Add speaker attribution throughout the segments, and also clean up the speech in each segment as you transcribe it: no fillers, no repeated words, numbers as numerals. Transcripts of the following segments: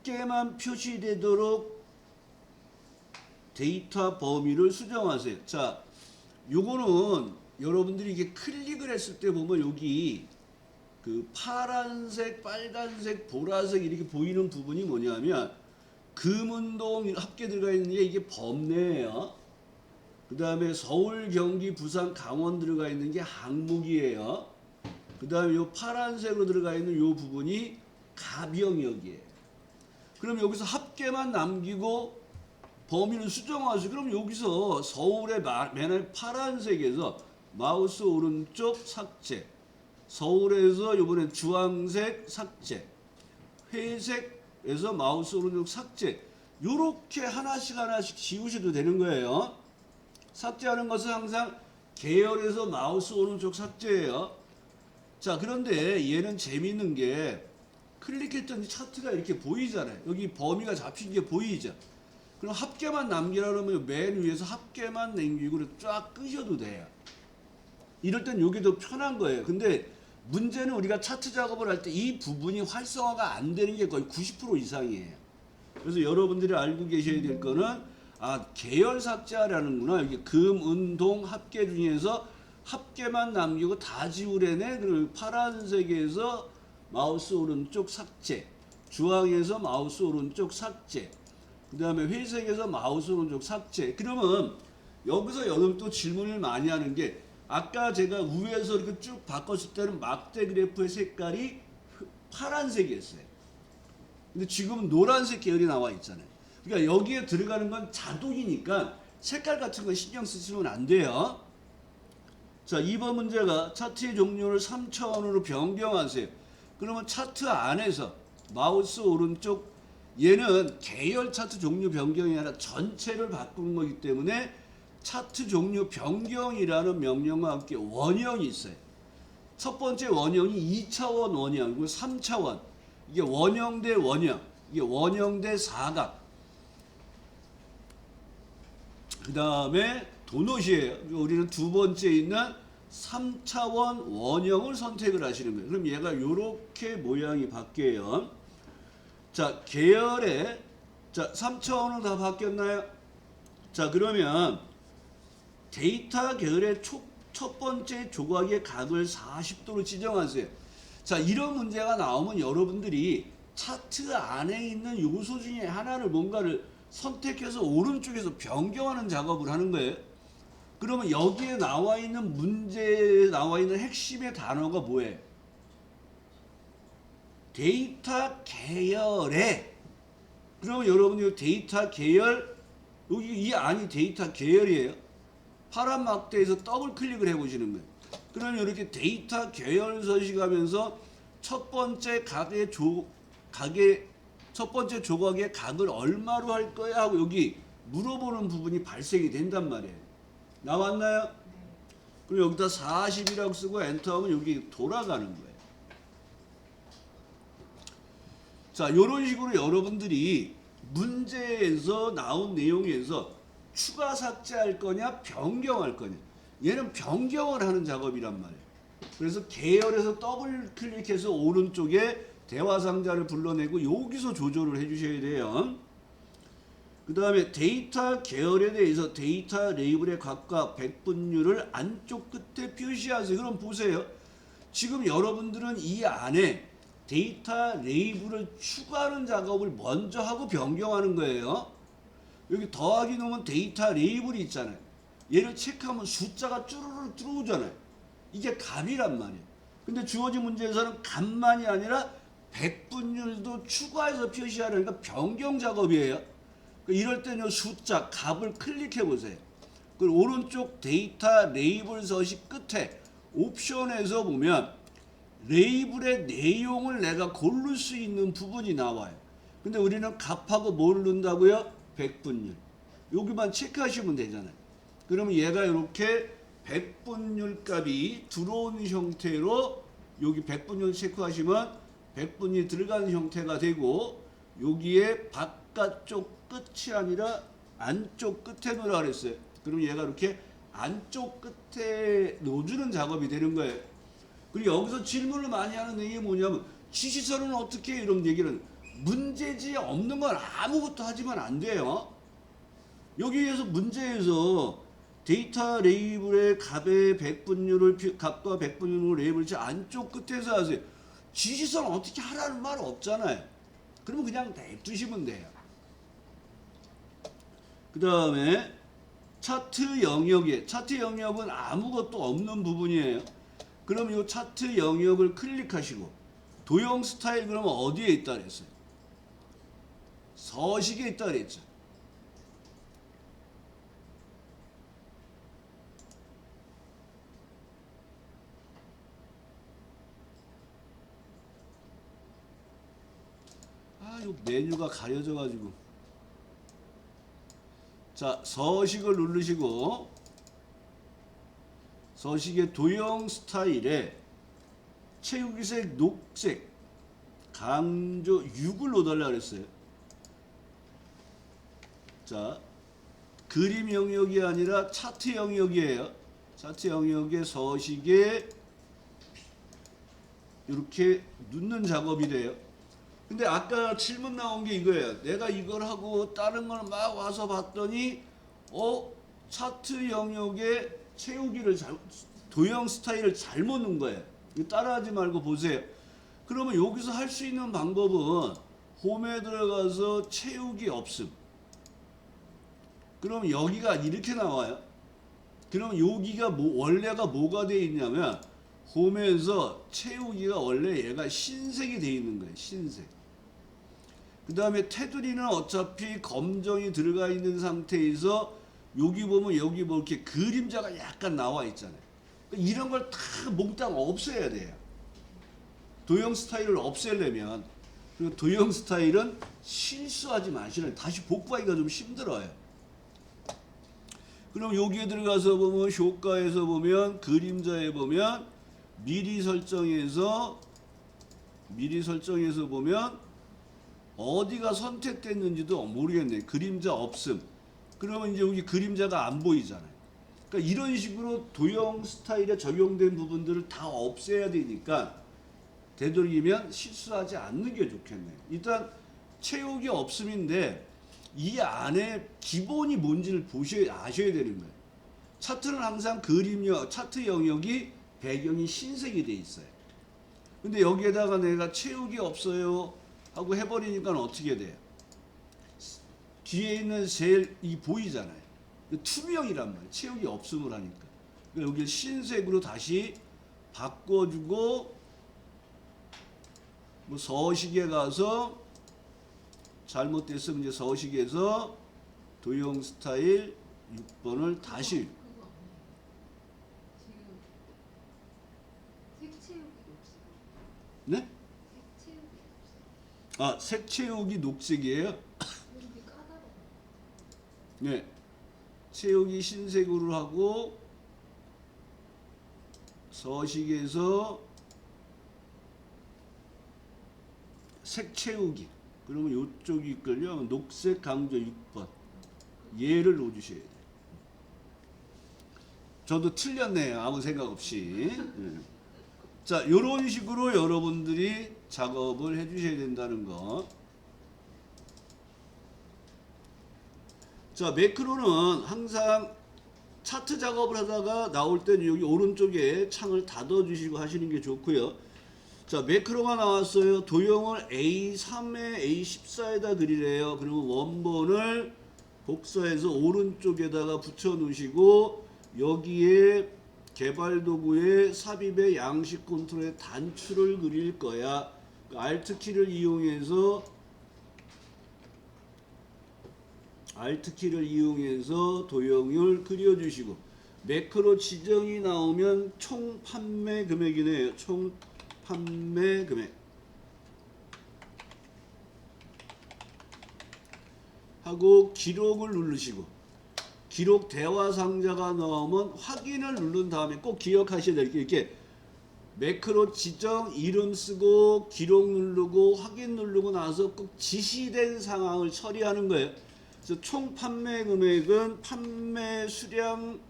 Speaker 1: 합계만 표시되도록 데이터 범위를 수정하세요. 자, 요거는 여러분들이 이게 클릭을 했을 때 보면 여기 그 파란색, 빨간색, 보라색 이렇게 보이는 부분이 뭐냐면 금운동 합계 들어가 있는 게 이게 범내예요. 그 다음에 서울, 경기, 부산, 강원 들어가 있는 게 항목이에요. 그 다음에 요 파란색으로 들어가 있는 요 부분이 가병역이에요. 그럼 여기서 합계만 남기고 범위를 수정하세요. 그럼 여기서 서울의 맨날 파란색에서 마우스 오른쪽 삭제, 서울에서 이번엔 주황색 삭제, 회색에서 마우스 오른쪽 삭제, 요렇게 하나씩 지우셔도 되는 거예요. 삭제하는 것은 항상 계열에서 마우스 오른쪽 삭제예요. 자, 그런데 얘는 재미있는 게 클릭했더니 차트가 이렇게 보이잖아요. 여기 범위가 잡힌 게 보이죠. 그럼 합계만 남기라 그러면 맨 위에서 합계만 남기고 쫙 끄셔도 돼요. 이럴 땐 여기 더 편한 거예요. 근데 문제는 우리가 차트 작업을 할 때 이 부분이 활성화가 안 되는 게 거의 90% 이상이에요. 그래서 여러분들이 알고 계셔야 될 거는 계열 삭제하라는구나. 여기 금, 은, 동 합계 중에서 합계만 남기고 다 지우래네. 그리고 파란색에서 마우스 오른쪽 삭제, 주황에서 마우스 오른쪽 삭제, 그 다음에 회색에서 마우스 오른쪽 삭제. 그러면 여기서 여러분 또 질문을 많이 하는 게 아까 제가 위에서 이렇게 쭉 바꿨을 때는 막대 그래프의 색깔이 파란색이었어요. 근데 지금은 노란색 계열이 나와 있잖아요. 그러니까 여기에 들어가는 건 자동이니까 색깔 같은 거 신경 쓰시면 안 돼요. 자, 2번 문제가 차트의 종류를 3차원으로 변경하세요. 그러면 차트 안에서 마우스 오른쪽, 얘는 계열 차트 종류 변경이 아니라 전체를 바꾸는 거기 때문에 차트 종류 변경이라는 명령과 함께 원형이 있어요. 첫 번째 원형이 2차원 원형, 그리고 3차원. 이게 원형 대 원형, 이게 원형 대 사각. 그 다음에 도넛이에요. 우리는 두 번째 있는 3차원 원형을 선택을 하시는 거예요. 그럼 얘가 이렇게 모양이 바뀌어요. 자, 계열에, 자, 3차원으로 다 바뀌었나요? 자, 그러면 데이터 계열의 첫 번째 조각의 각을 40도로 지정하세요. 자, 이런 문제가 나오면 여러분들이 차트 안에 있는 요소 중에 하나를 뭔가를 선택해서 오른쪽에서 변경하는 작업을 하는 거예요. 그러면 여기에 나와 있는 문제에 나와 있는 핵심의 단어가 뭐예요? 데이터 계열에. 그러면 여러분이 데이터 계열, 여기 이 안이 데이터 계열이에요. 파란 막대에서 더블 클릭을 해보시는 거예요. 그러면 이렇게 데이터 계열 서식하면서 첫 번째 첫 번째 조각의 각을 얼마로 할 거야 하고 여기 물어보는 부분이 발생이 된단 말이에요. 나왔나요? 그럼 여기다 40이라고 쓰고 엔터하면 여기 돌아가는 거예요. 자, 이런 식으로 여러분들이 문제에서 나온 내용에서 추가 삭제할 거냐 변경할 거냐, 얘는 변경을 하는 작업이란 말이에요. 그래서 계열에서 더블 클릭해서 오른쪽에 대화 상자를 불러내고 여기서 조절을 해주셔야 돼요. 그 다음에 데이터 계열에 대해서 데이터 레이블의 각과 백분율을 안쪽 끝에 표시하세요. 그럼 보세요. 지금 여러분들은 이 안에 데이터 레이블을 추가하는 작업을 먼저 하고 변경하는 거예요. 여기 더하기 놓으면 데이터 레이블이 있잖아요. 얘를 체크하면 숫자가 쭈르륵 들어오잖아요. 이게 값이란 말이에요. 근데 주어진 문제에서는 값만이 아니라 백분율도 추가해서 표시하려니까 변경 작업이에요. 이럴 때는 숫자 값을 클릭해 보세요. 그리고 오른쪽 데이터 레이블 서식 끝에 옵션에서 보면 레이블의 내용을 내가 고를 수 있는 부분이 나와요. 근데 우리는 값하고 뭘 넣는다고요? 백분율. 여기만 체크하시면 되잖아요. 그러면 얘가 이렇게 백분율 값이 들어오는 형태로 여기 백분율 체크하시면 백분율이 들어가는 형태가 되고, 여기에 바깥쪽 끝이 아니라 안쪽 끝에 넣으라 그랬어요. 그럼 얘가 이렇게 안쪽 끝에 넣어주는 작업이 되는 거예요. 그리고 여기서 질문을 많이 하는 내용이 뭐냐면 지시서는 어떻게 이런 얘기를, 문제지에 없는 건 아무것도 하지만 안 돼요. 여기에서 문제에서 데이터 레이블의 값의 백분율을 값과 백분율을 레이블 안쪽 끝에서 하세요. 지시선 어떻게 하라는 말 없잖아요. 그러면 그냥 냅두시면 돼요. 그 다음에 차트 영역에 차트 영역은 아무것도 없는 부분이에요. 그럼 이 차트 영역을 클릭하시고 도형 스타일 그러면 어디에 있다 그랬어요? 서식에 있다 그랬죠. 이 메뉴가 가려져 가지고. 자, 서식을 누르시고 서식의 도형 스타일에 채우기색 녹색 강조 6을 넣어달라 그랬어요. 자, 그림 영역이 아니라 차트 영역이에요. 차트 영역의 서식에 이렇게 넣는 작업이 돼요. 근데 아까 질문 나온 게 이거예요. 내가 이걸 하고 다른 걸 막 와서 봤더니 차트 영역에 채우기를 도형 스타일을 잘못 넣은 거예요. 따라하지 말고 보세요. 그러면 여기서 할 수 있는 방법은 홈에 들어가서 채우기 없음. 그럼 여기가 이렇게 나와요. 그럼 여기가 원래가 뭐가 되어 있냐면 홈에서 채우기가 원래 얘가 흰색이 되어 있는 거예요. 흰색. 그 다음에 테두리는 어차피 검정이 들어가 있는 상태에서 여기 보면 여기 뭐 이렇게 그림자가 약간 나와 있잖아요. 그러니까 이런 걸 다 몽땅 없애야 돼요. 도형 스타일을 없애려면. 그리고 도형 스타일은 실수하지 마시는, 다시 복구하기가 좀 힘들어요. 그럼 여기에 들어가서 보면 효과에서 보면 그림자에 보면 미리 설정해서 보면 어디가 선택됐는지도 모르겠네. 그림자 없음. 그러면 이제 여기 그림자가 안 보이잖아요. 그러니까 이런 식으로 도형 스타일에 적용된 부분들을 다 없애야 되니까 되도록이면 실수하지 않는 게 좋겠네요. 일단 채우기 없음인데 이 안에 기본이 뭔지를 아셔야 되는 거예요. 차트는 항상 차트 영역이 배경이 흰색이 돼 있어요. 근데 여기에다가 내가 채우기 없어요 하고 해버리니까 어떻게 돼요? 뒤에 있는 셀이 보이잖아요. 투명이란 말이에요. 채우기 없음을 하니까. 여기 흰색으로 다시 바꿔주고 뭐 서식에 가서 잘못됐으면 이제 서식에서 도형 스타일 6번을 다시 네? 색 채우기 녹색이에요? 네. 채우기 흰색으로 하고 서식에서 색 채우기. 그러면 이쪽이 있걸요. 녹색 강조 6번. 얘를 넣어주셔야 돼요. 저도 틀렸네요. 아무 생각 없이. 네. 자, 이런 식으로 여러분들이 작업을 해주셔야 된다는 거. 자, 매크로는 항상 차트 작업을 하다가 나올 때는 여기 오른쪽에 창을 닫아주시고 하시는 게 좋고요. 자, 매크로가 나왔어요. 도형을 A3에 A14에다 그리래요. 그러면 원본을 복사해서 오른쪽에다가 붙여 놓으시고 여기에 개발 도구의 삽입의 양식 컨트롤의 단추를 그릴 거야. Alt 키를 이용해서 도형을 그려주시고 매크로 지정이 나오면 총 판매 금액이네요. 총 판매 금액 하고 기록을 누르시고 기록 대화 상자가 나오면 확인을 누른 다음에 꼭 기억하셔야 될 게 이렇게 매크로 지정 이름 쓰고 기록 누르고 확인 누르고 나서 꼭 지시된 상황을 처리하는 거예요. 그래서 총 판매 금액은 판매 수량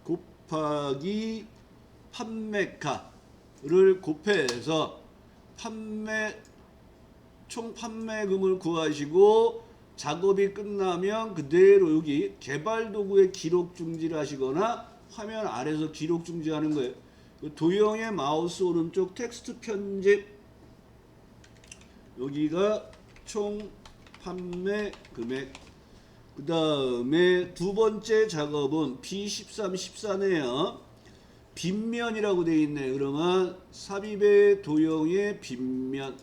Speaker 1: 곱하기 판매가를 곱해서 판매 총 판매금을 구하시고 작업이 끝나면 그대로 여기 개발 도구에 기록 중지를 하시거나 화면 아래서 기록 중지하는 거예요. 도형의 마우스 오른쪽 텍스트 편집 여기가 총 판매 금액. 그 다음에 두 번째 작업은 B13, 14네요. 빗면이라고 되어 있네. 그러면 삽입의 도형의 빗면.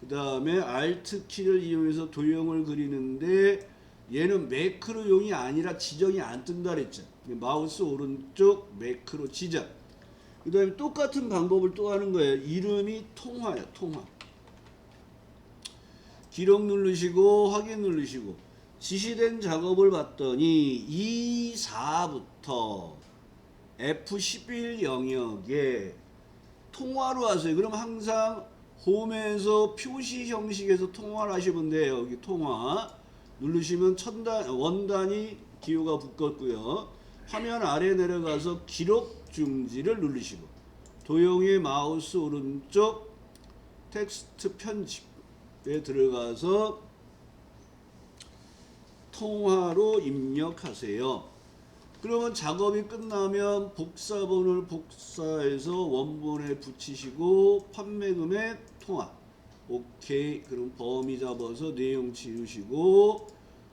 Speaker 1: 그 다음에 Alt 키를 이용해서 도형을 그리는데 얘는 매크로용이 아니라 지정이 안 뜬다 그랬죠. 마우스 오른쪽 매크로 지정. 그 다음에 똑같은 방법을 또 하는 거예요. 이름이 통화예요. 통화. 기록 누르시고 확인 누르시고 지시된 작업을 봤더니 E4부터 F11 영역에 통화로 하세요. 그럼 항상 홈에서 표시 형식에서 통화를 하시면 돼요. 여기 통화 누르시면 원단이 기호가 붙었고요. 화면 아래 내려가서 기록 중지를 누르시고 도형의 마우스 오른쪽 텍스트 편집에 들어가서 통화로 입력하세요. 그러면 작업이 끝나면 복사본을 복사해서 원본에 붙이시고 판매금액 통화. 오케이. 그럼 범위 잡아서 내용 지우시고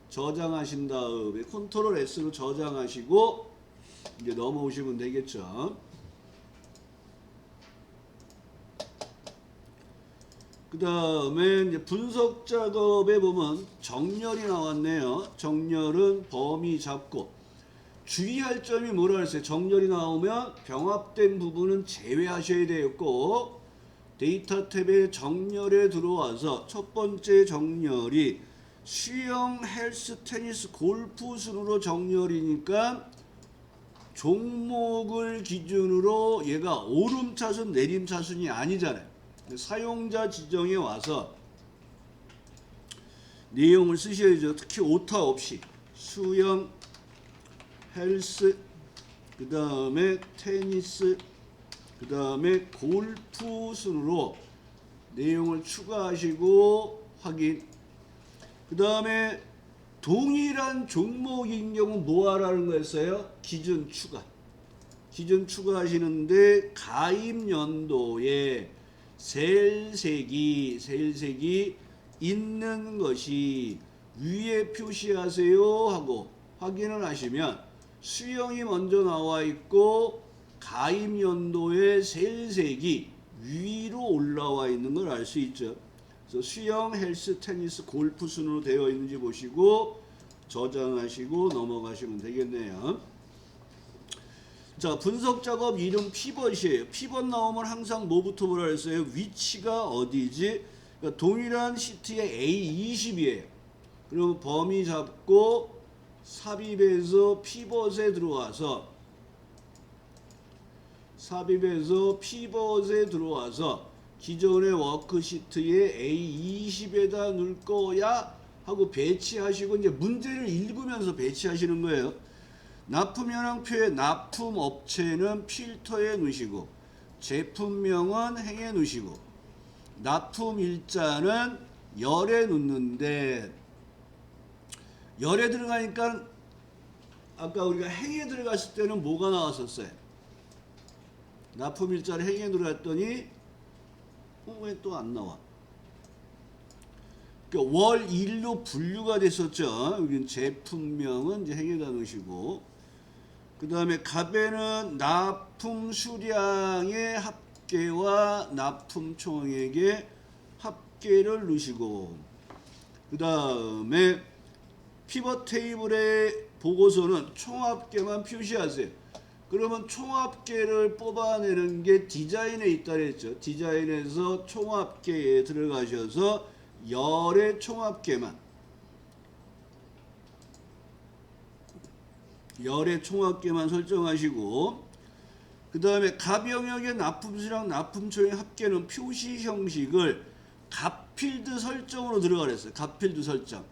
Speaker 1: 저장하신 다음에 컨트롤 S로 저장하시고 이제 넘어오시면 되겠죠. 그 다음에 이제 분석 작업에 보면 정렬이 나왔네요. 정렬은 범위 잡고 주의할 점이 뭐라 했어요? 정렬이 나오면 병합된 부분은 제외하셔야 되겠고 데이터 탭에 정렬에 들어와서 첫 번째 정렬이 수영, 헬스, 테니스, 골프 순으로 정렬이니까 종목을 기준으로 얘가 오름차순, 내림차순이 아니잖아요. 사용자 지정에 와서 내용을 쓰셔야죠. 특히 오타 없이 수영, 헬스, 그 다음에 테니스, 그 다음에 골프 순으로 내용을 추가하시고 확인. 그 다음에 동일한 종목인 경우 뭐 하라는 거였어요? 기준 추가. 기준 추가하시는데 가입 연도에 셀색이 있는 것이 위에 표시하세요 하고 확인을 하시면 수영이 먼저 나와 있고 가입 연도의 셀색이 위로 올라와 있는 걸 알 수 있죠. 그래서 수영, 헬스, 테니스, 골프 순으로 되어 있는지 보시고 저장하시고 넘어가시면 되겠네요. 자, 분석 작업 이름 피벗이에요. 피벗 나오면 항상 뭐부터 뭐라 했어요? 위치가 어디지? 그러니까 동일한 시트의 A20이에요. 그러면 범위 잡고 삽입해서 피벗에 들어와서 기존의 워크시트에 A20에다 넣을 거야 하고 배치하시고 이제 문제를 읽으면서 배치하시는 거예요. 납품 현황표에 납품 업체는 필터에 넣으시고 제품명은 행에 넣으시고 납품 일자는 열에 넣는데 열에 들어가니까 아까 우리가 행에 들어갔을 때는 뭐가 나왔었어요? 납품 일자를 행에 들어갔더니 왜 또 안 나와? 그러니까 월 일로 분류가 됐었죠. 여기는 제품명은 이제 행에다 넣으시고 그 다음에 갑에는 납품 수량의 합계와 납품 총액의 합계를 넣으시고 그 다음에 피벗 테이블의 보고서는 총합계만 표시하세요. 그러면 총합계를 뽑아내는 게 디자인에 있다 그랬죠. 디자인에서 총합계에 들어가셔서 열의 총합계만 설정하시고 그 다음에 갑 영역의 납품수량 납품총액 합계는 표시 형식을 갑필드 설정으로 들어가 그랬어요. 갑필드 설정.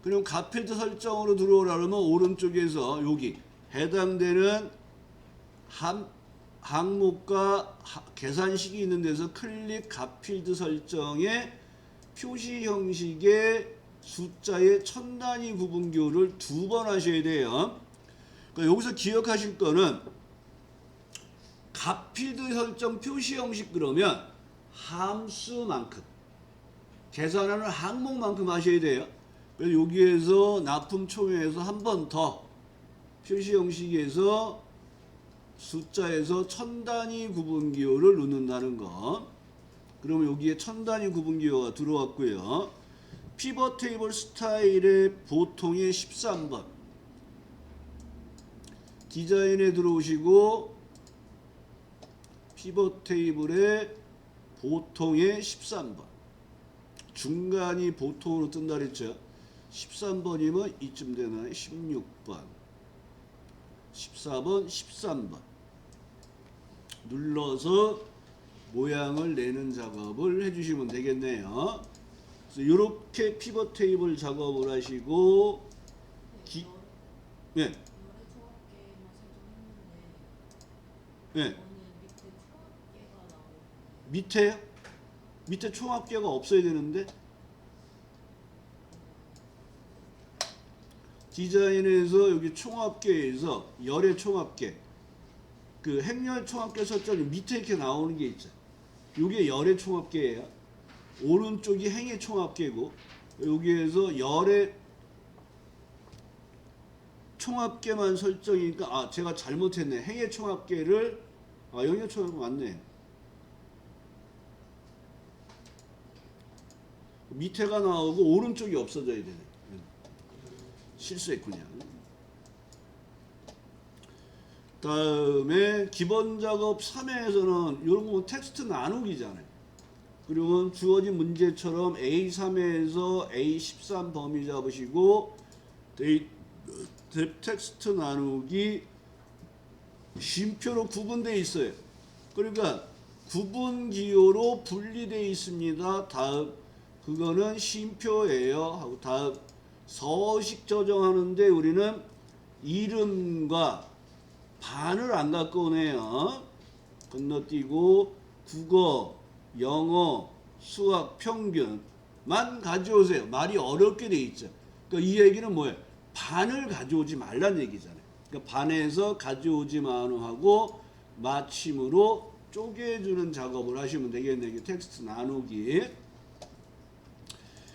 Speaker 1: 그럼 갑필드 설정으로 들어오려면 오른쪽에서 여기 해당되는 항목과 계산식이 있는 데서 클릭 갑필드 설정에 표시 형식의 숫자의 천 단위 구분 기호를 2번 하셔야 돼요. 그러니까 여기서 기억하실 거는 값필드 설정 표시 형식 그러면 함수만큼 계산하는 항목만큼 하셔야 돼요. 그래서 여기에서 납품 총회에서 한 번 더 표시 형식에서 숫자에서 천 단위 구분 기호를 넣는다는 거. 그러면 여기에 천 단위 구분 기호가 들어왔고요. 피벗 테이블 스타일의 보통의 13번. 디자인에 들어오시고 피벗 테이블의 보통의 13번. 중간이 보통으로 뜬다 그랬죠. 13번이면 이쯤 되나요? 16번. 14번, 13번. 눌러서 모양을 내는 작업을 해주시면 되겠네요. 그래서 이렇게 피벗 테이블 작업을 하시고 네. 네. 밑에요? 밑에 총합계가 없어야 되는데 디자인에서 여기 총합계에서 열의 총합계 그 행렬 총합계 설정이 밑에 이렇게 나오는 게 있죠. 이게 열의 총합계예요. 오른쪽이 행의 총합계고 여기에서 열의 총합계만 설정이니까 제가 잘못했네. 행의 총합계를 영의 총합계 맞네. 밑에가 나오고 오른쪽이 없어져야 되네. 실수했군요. 다음에 기본 작업 3회에서는 이런 거 텍스트 나누기잖아요. 그리고 주어진 문제처럼 A3회에서 A13 범위 잡으시고 텍스트 나누기 쉼표로 구분되어 있어요. 그러니까 구분 기호로 분리되어 있습니다. 다음 그거는 쉼표예요. 하고 다음 서식 저장하는데 우리는 이름과 반을 안 갖고 오네요. 건너뛰고 국어, 영어, 수학 평균만 가져오세요. 말이 어렵게 돼 있죠. 그러니까 이 얘기는 뭐예요? 반을 가져오지 말란 얘기잖아요. 그러니까 반에서 가져오지 마는 하고 마침으로 쪼개주는 작업을 하시면 되겠네요. 이게 텍스트 나누기.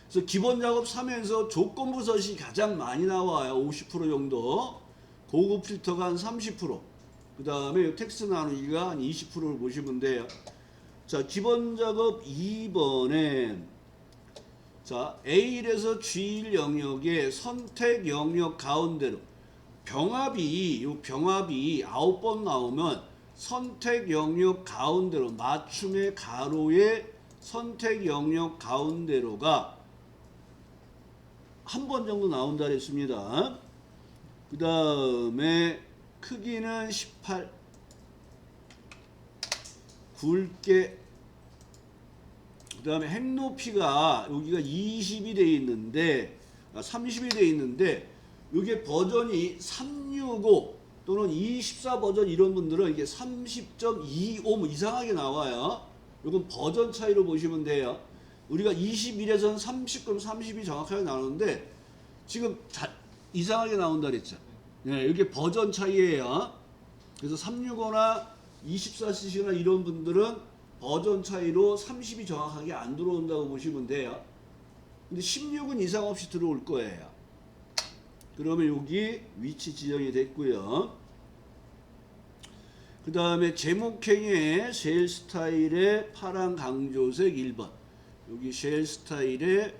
Speaker 1: 그래서 기본 작업 3에서 조건부 서식이 가장 많이 나와요. 50% 정도. 고급 필터가 한 30%. 그 다음에 텍스트 나누기가 한 20%를 보시면 돼요. 자, 기본 작업 2번에 자, A1에서 G1 영역의 선택 영역 가운데로 병합이 9번 나오면 선택 영역 가운데로 맞춤의 가로의 선택 영역 가운데로가 한 번 정도 나온다 그랬습니다. 그 다음에 크기는 18 굵게 그 다음에 행 높이가 여기가 20이 돼 있는데 30이 돼 있는데 이게 버전이 365 또는 24 버전 이런 분들은 이게 30.25 뭐 이상하게 나와요. 이건 버전 차이로 보시면 돼요. 우리가 21에서는 30, 그럼 30이 정확하게 나오는데 지금 이상하게 나온다 그랬죠. 네, 이게 버전 차이예요. 그래서 365나 24cc나 이런 분들은 버전 차이로 30이 정확하게 안 들어온다고 보시면 돼요. 근데 16은 이상 없이 들어올 거예요. 그러면 여기 위치 지정이 됐고요. 그 다음에 제목행의 쉘 스타일의 파란 강조색 1번. 여기 쉘 스타일의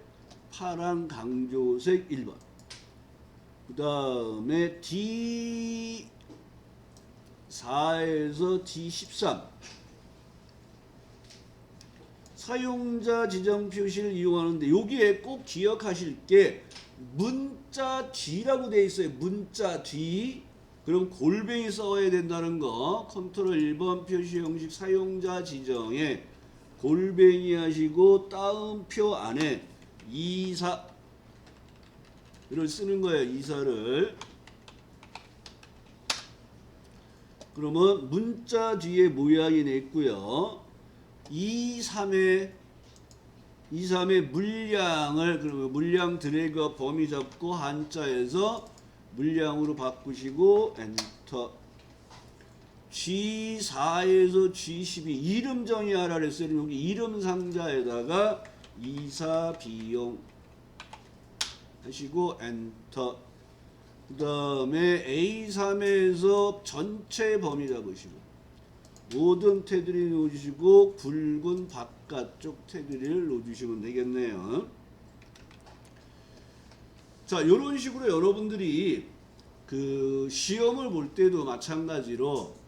Speaker 1: 파란 강조색 1번. 그 다음에 D4에서 D13 사용자 지정 표시를 이용하는데 여기에 꼭 기억하실 게 문자 뒤라고 되어 있어요. 문자 뒤. 그럼 골뱅이 써야 된다는 거. 컨트롤 1번 표시 형식 사용자 지정에 골뱅이 하시고 따옴표 안에 24를 쓰는 거예요. 24를. 그러면 문자 뒤에 모양이 냈고요. 23에 2, 3의 물량을 그러면 물량 드래그 범위 잡고 한자에서 물량으로 바꾸시고 엔터. G4에서 G12 이름 정의하라 그랬어요. 여기 이름 상자에다가 이사 비용 하시고 엔터. 그 다음에 A3에서 전체 범위 잡으시고 모든 테두리 놓으시고 굵은 바깥쪽 테두리를 놓으시면 되겠네요. 자, 이런 식으로 여러분들이 그 시험을 볼 때도 마찬가지로